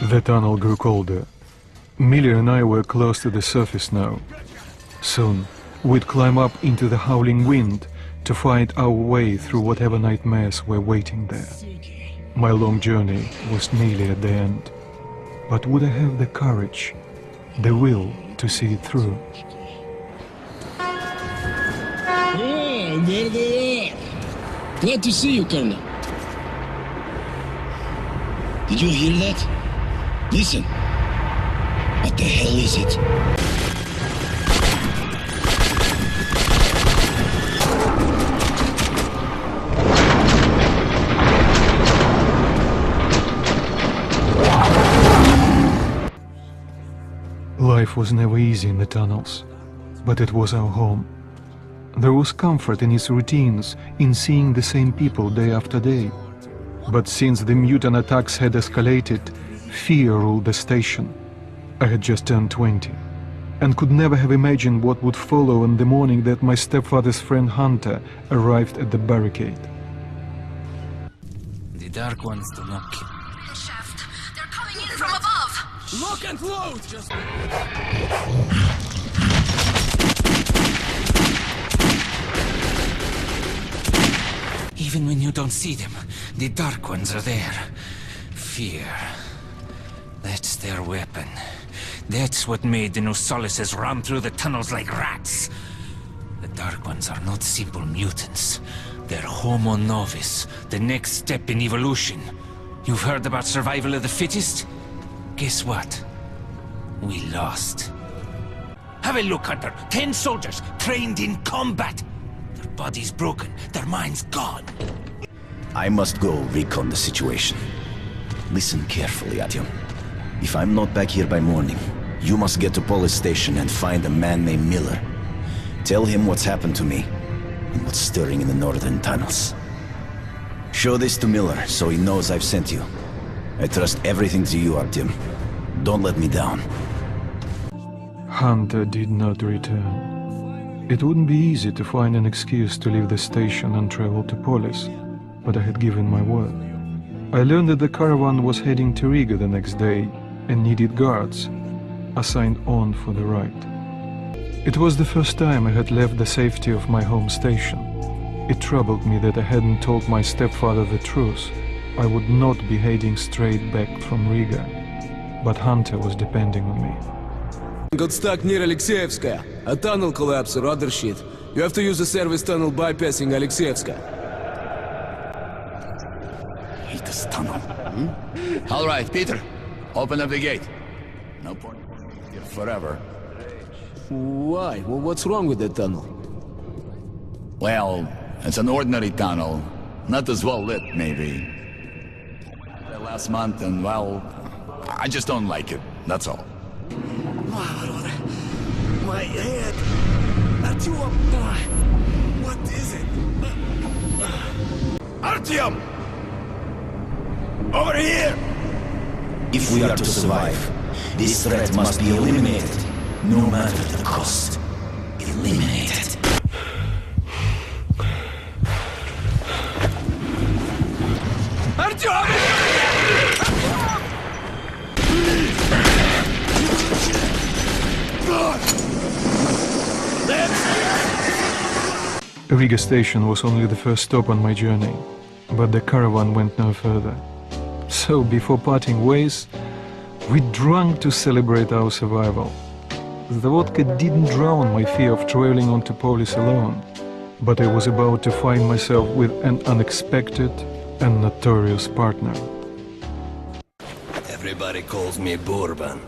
The tunnel grew colder. Millie and I were close to the surface now. Soon, we'd climb up into the howling wind to find our way through whatever nightmares were waiting there. My long journey was nearly at the end. But would I have the courage, the will to see it through? Oh, there they are. Glad to see you, Colonel. Did you hear that? Listen. What the hell is it? Life was never easy in the tunnels, but it was our home. There was comfort in its routines, in seeing the same people day after day. But since the mutant attacks had escalated, fear ruled the station. I had just turned 20, and could never have imagined what would follow on the morning that my stepfather's friend Hunter arrived at the barricade. The Dark Ones do not kill. Shaft, they're coming in from above! Lock and load! Just... Even when you don't see them, the Dark Ones are there. Fear. That's their weapon. That's what made the Nosalises run through the tunnels like rats. The Dark Ones are not simple mutants. They're Homo Novus, the next step in evolution. You've heard about survival of the fittest? Guess what? We lost. Have a look, Hunter. 10 soldiers, trained in combat. Their bodies broken, their minds gone. I must go recon the situation. Listen carefully, Artyom. If I'm not back here by morning, you must get to police station and find a man named Miller. Tell him what's happened to me and what's stirring in the northern tunnels. Show this to Miller so he knows I've sent you. I trust everything to you, Artyom. Don't let me down. Hunter did not return. It wouldn't be easy to find an excuse to leave the station and travel to Polis, but I had given my word. I learned that the caravan was heading to Riga the next day and needed guards, assigned on for the ride. It was the first time I had left the safety of my home station. It troubled me that I hadn't told my stepfather the truth. I would not be heading straight back from Riga, but Hunter was depending on me. Got stuck near Alexeyevskaya. A tunnel collapsed or other shit. You have to use a service tunnel bypassing Alexeyevskaya. Hate this tunnel. All right, Peter. Open up the gate. No point here forever. Why? Well, what's wrong with that tunnel? Well, it's an ordinary tunnel. Not as well lit, maybe. Last month, and well, I just don't like it. That's all. My head. Artyom! What is it? Artyom! Over here! If we are to survive, this threat must be eliminated, no matter the cost. Eliminated. Artyom! Riga station was only the first stop on my journey, but the caravan went no further. So before parting ways, we drank to celebrate our survival. The vodka didn't drown my fear of traveling on to Polis alone, but I was about to find myself with an unexpected and notorious partner. Everybody calls me Bourbon.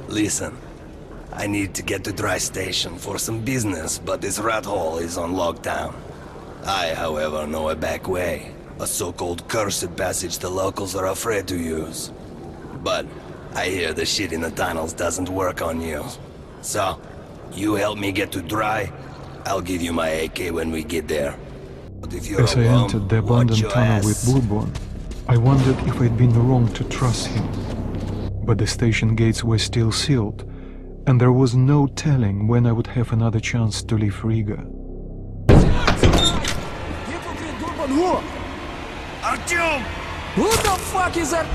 Listen, I need to get to Dry Station for some business, but this rat hole is on lockdown. I, however, know a back way. A so-called cursed passage the locals are afraid to use. But I hear the shit in the tunnels doesn't work on you. So, you help me get to Dry, I'll give you my AK when we get there. But if you're As I alone, entered the watch abandoned your tunnel ass. with Bourbon, I wondered if I'd been wrong to trust him. But the station gates were still sealed, and there was no telling when I would have another chance to leave Riga. Artyom! Who the fuck is that?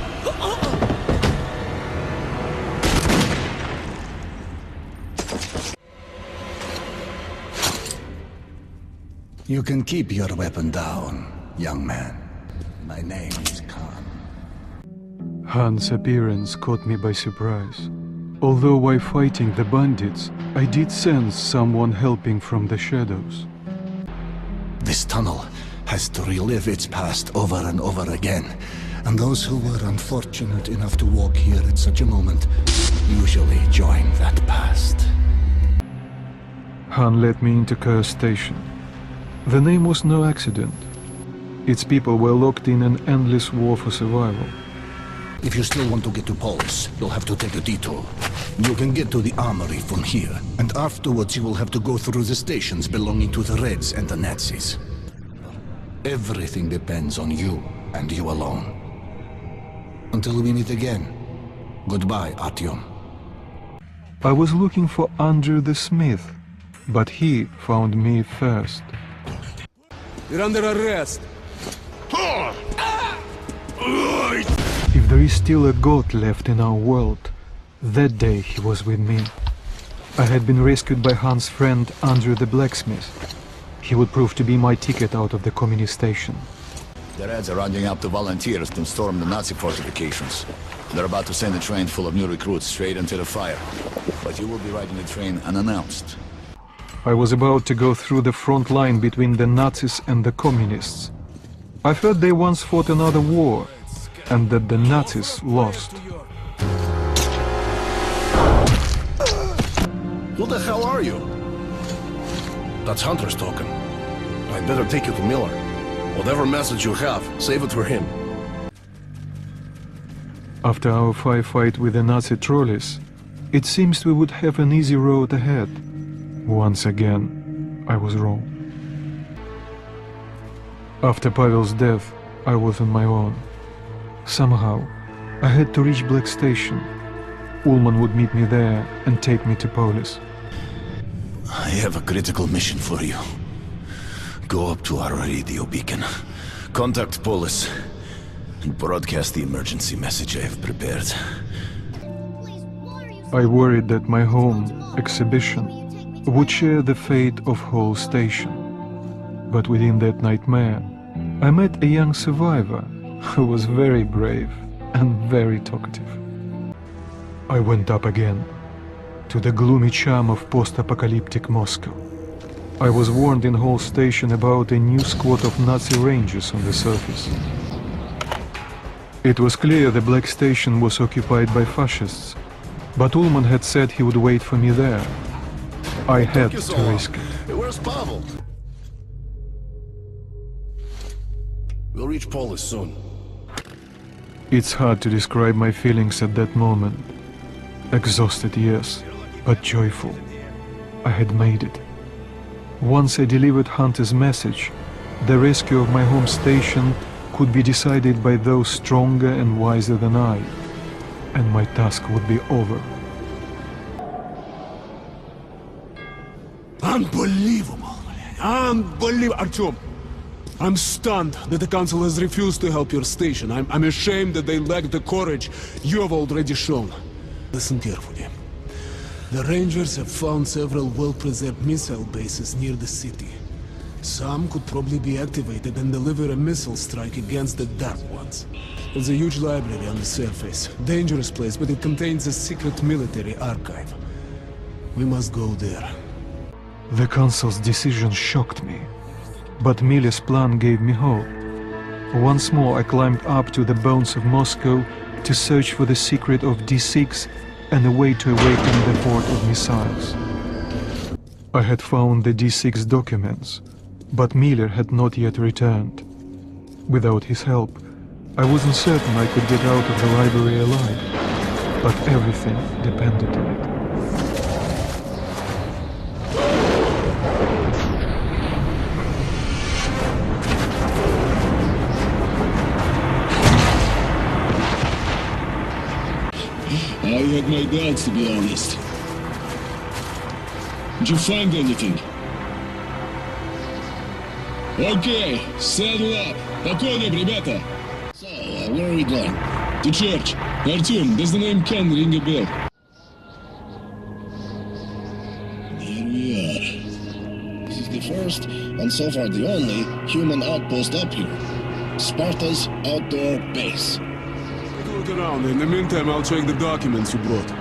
You can keep your weapon down, young man. My name is Khan. Han's appearance caught me by surprise. Although while fighting the bandits, I did sense someone helping from the shadows. This tunnel has to relive its past over and over again. And those who were unfortunate enough to walk here at such a moment usually join that past. Han led me into Curse Station. The name was no accident. Its people were locked in an endless war for survival. If you still want to get to Polis, you'll have to take a detour. You can get to the armory from here, and afterwards you will have to go through the stations belonging to the Reds and the Nazis. Everything depends on you, and you alone. Until we meet again, goodbye, Artyom. I was looking for Andrew the Smith, but he found me first. You're under arrest. If there is still a god left in our world, that day he was with me. I had been rescued by Han's friend Andrew the blacksmith. He would prove to be my ticket out of the communist station. The Reds are rounding up the volunteers to storm the Nazi fortifications. They're about to send a train full of new recruits straight into the fire. But you will be riding the train unannounced. I was about to go through the front line between the Nazis and the communists. I've heard they once fought another war, and that the Nazis lost. Who the hell are you? That's Hunter's talking. I'd better take you to Miller. Whatever message you have, save it for him. After our firefight with the Nazi trolleys, it seems we would have an easy road ahead. Once again, I was wrong. After Pavel's death, I was on my own. Somehow, I had to reach Black Station. Ullman would meet me there and take me to Polis. I have a critical mission for you. Go up to our radio beacon. Contact Polis and broadcast the emergency message I have prepared. I worried that my home exhibition would share the fate of whole station. But within that nightmare, I met a young survivor who was very brave and very talkative. I went up again, to the gloomy charm of post-apocalyptic Moscow. I was warned in Hall Station about a new squad of Nazi Rangers on the surface. It was clear the Black Station was occupied by fascists, but Ullman had said he would wait for me there. I had to risk it. Hey, where's Pavel? We'll reach Polis soon. It's hard to describe my feelings at that moment. Exhausted, yes, but joyful. I had made it. Once I delivered Hunter's message, the rescue of my home station could be decided by those stronger and wiser than I, and my task would be over. Unbelievable! Unbelievable! Artyom! I'm stunned that the Council has refused to help your station. I'm ashamed that they lack the courage you have already shown. Listen carefully. The Rangers have found several well-preserved missile bases near the city. Some could probably be activated and deliver a missile strike against the Dark Ones. There's a huge library on the surface. Dangerous place, but it contains a secret military archive. We must go there. The Council's decision shocked me, but Miller's plan gave me hope. Once more I climbed up to the bones of Moscow to search for the secret of D6 and a way to awaken the horde of missiles. I had found the D6 documents, but Miller had not yet returned. Without his help, I wasn't certain I could get out of the library alive, but everything depended on it. I had my doubts, to be honest. Did you find anything? Okay, saddle up. По коням, ребята. So, where are we going? To church. Artyom, does the name Ken ring a bell? Here we are. This is the first and so far the only human outpost up here. Sparta's outdoor base. Take a look around. In the meantime, I'll check the documents you brought.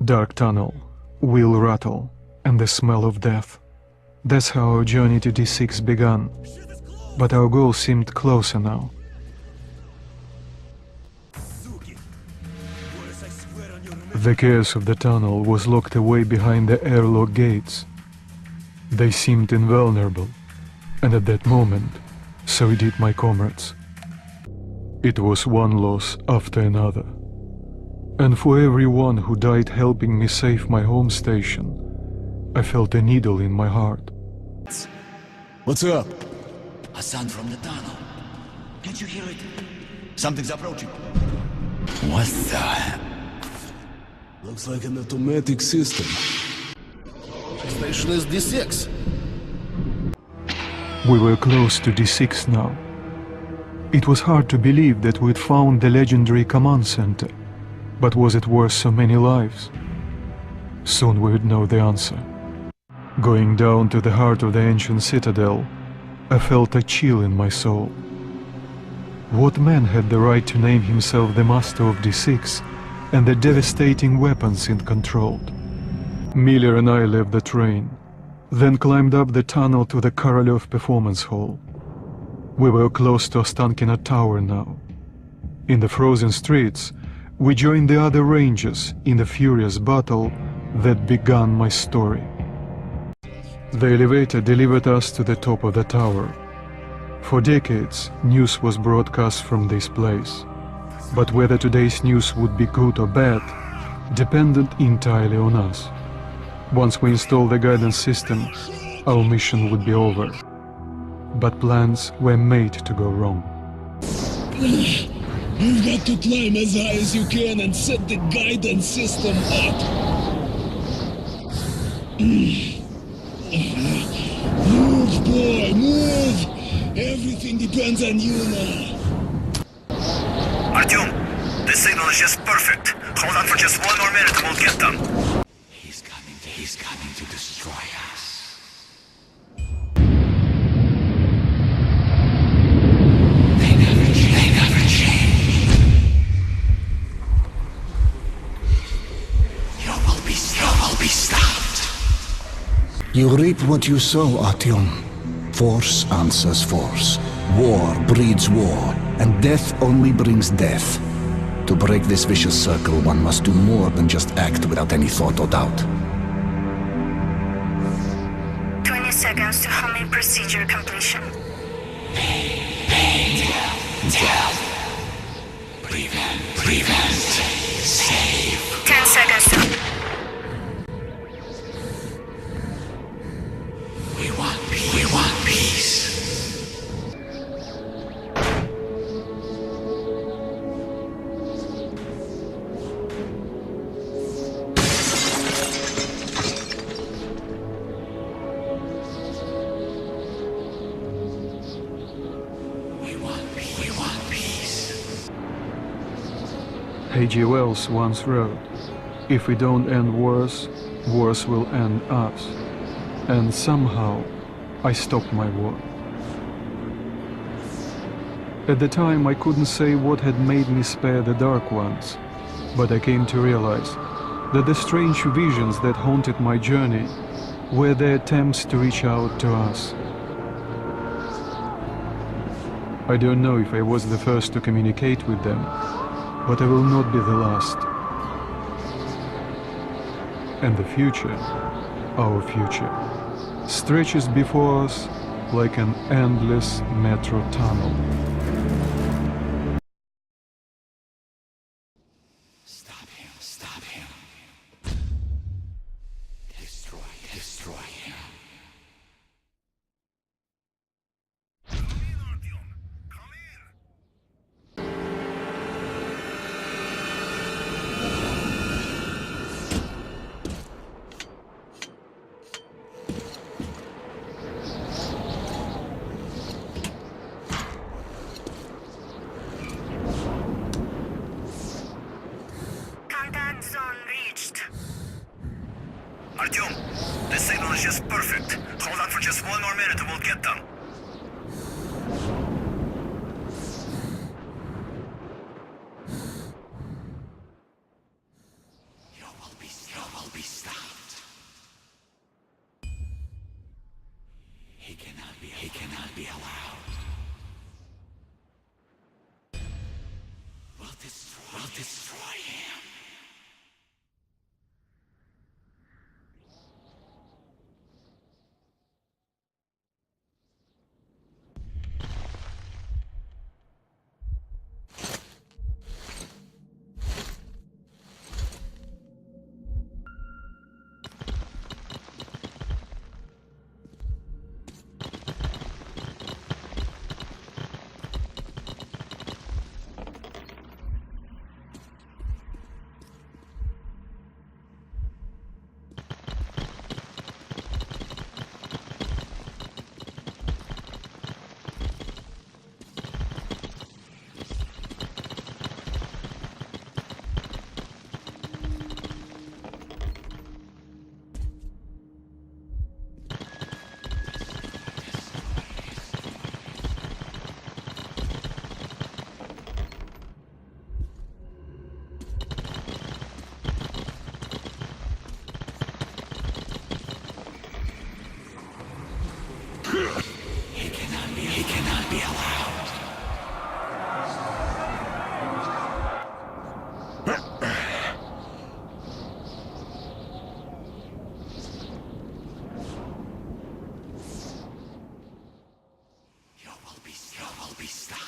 Dark tunnel, wheel rattle, and the smell of death. That's how our journey to D6 began, but our goal seemed closer now. The chaos of the tunnel was locked away behind the airlock gates. They seemed invulnerable, and at that moment, so did my comrades. It was one loss after another. And for everyone who died helping me save my home station, I felt a needle in my heart. What's up? A sound from the tunnel. Can't you hear it? Something's approaching. What the... Looks like an automatic system. Station is D6. We were close to D6 now. It was hard to believe that we'd found the legendary command center, but was it worth so many lives? Soon we would know the answer. Going down to the heart of the ancient citadel, I felt a chill in my soul. What man had the right to name himself the master of D6 and the devastating weapons it controlled? Miller and I left the train, then climbed up the tunnel to the Korolev Performance Hall. We were close to Ostankino Tower now. In the frozen streets, we joined the other rangers in the furious battle that began my story. The elevator delivered us to the top of the tower. For decades, news was broadcast from this place. But whether today's news would be good or bad depended entirely on us. Once we installed the guidance system, our mission would be over. But plans were made to go wrong. You've got to climb as high as you can and set the guidance system up. Move, boy, move! Everything depends on you now. Artyom, this signal is just perfect. Hold on for just one more minute and we'll get them. He's coming to destroy us. They never change. You will be stopped. You reap what you sow, Artyom. Force answers force. War breeds war, and death only brings death. To break this vicious circle, one must do more than just act without any thought or doubt. 20 seconds to homing procedure completion. Tell. Prevent. Save. 10 seconds to... We want peace. We want peace. H.G. Wells once wrote, "If we don't end wars, wars will end us." And somehow, I stopped my war. At the time, I couldn't say what had made me spare the Dark Ones, but I came to realize that the strange visions that haunted my journey were the attempts to reach out to us. I don't know if I was the first to communicate with them, but I will not be the last. And the future, our future, stretches before us like an endless metro tunnel. Stop him. Destroy him. is just perfect. Hold on for just one more minute and we'll get them. You will be stopped. He cannot be allowed. We'll destroy him. He cannot be allowed. You will be stopped.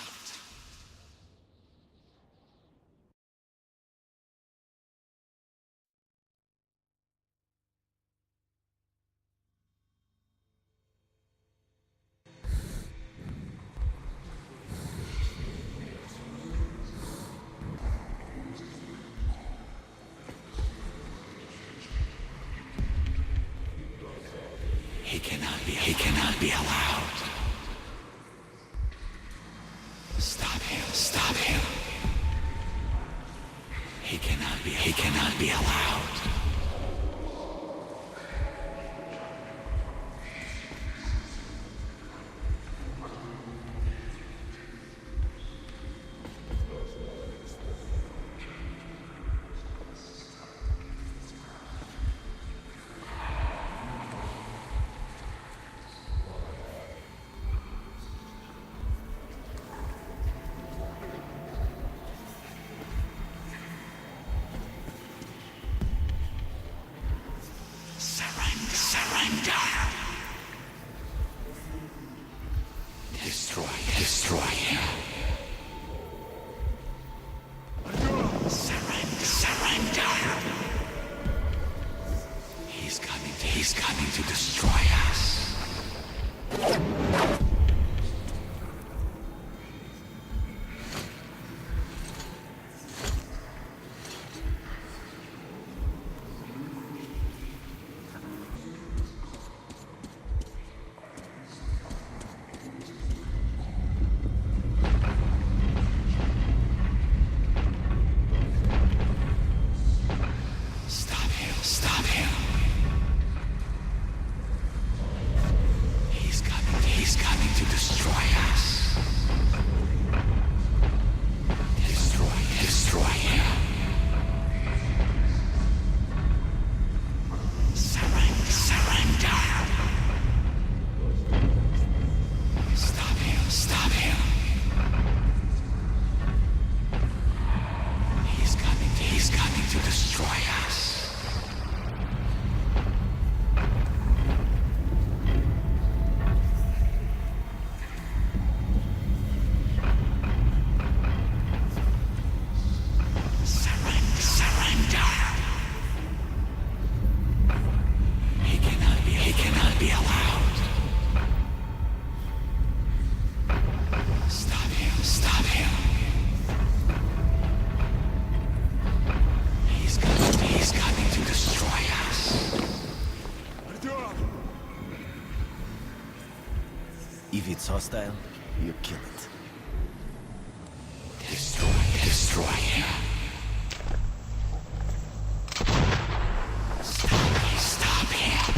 He cannot be allowed. Stop him. He cannot be allowed. Surrender. Destroy him. Surrender. He's coming to destroy us. Stop him. He's coming to destroy us. Destroy him. Surrender. Stop him. He's coming to destroy us. Surrender. He cannot be allowed. Stop him. He's coming to destroy us. If it's hostile, you kill it. Destroy him. Stop him.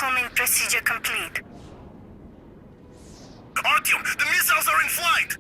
Homing procedure complete. Artyom, the missiles are in flight!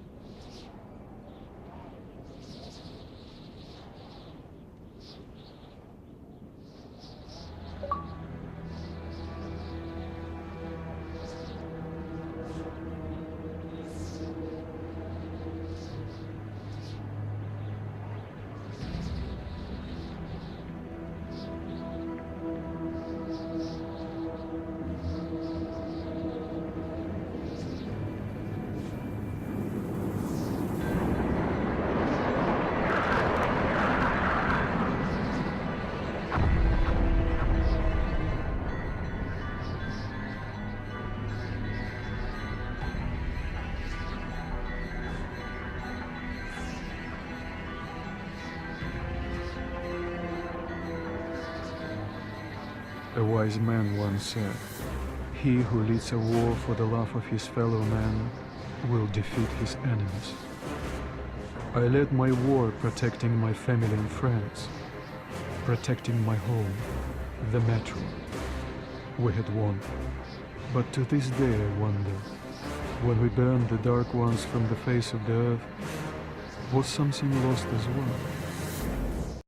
A wise man once said, "He who leads a war for the love of his fellow man will defeat his enemies." I led my war protecting my family and friends, protecting my home, the metro. We had won. But to this day I wonder, when we burned the Dark Ones from the face of the earth, was something lost as well?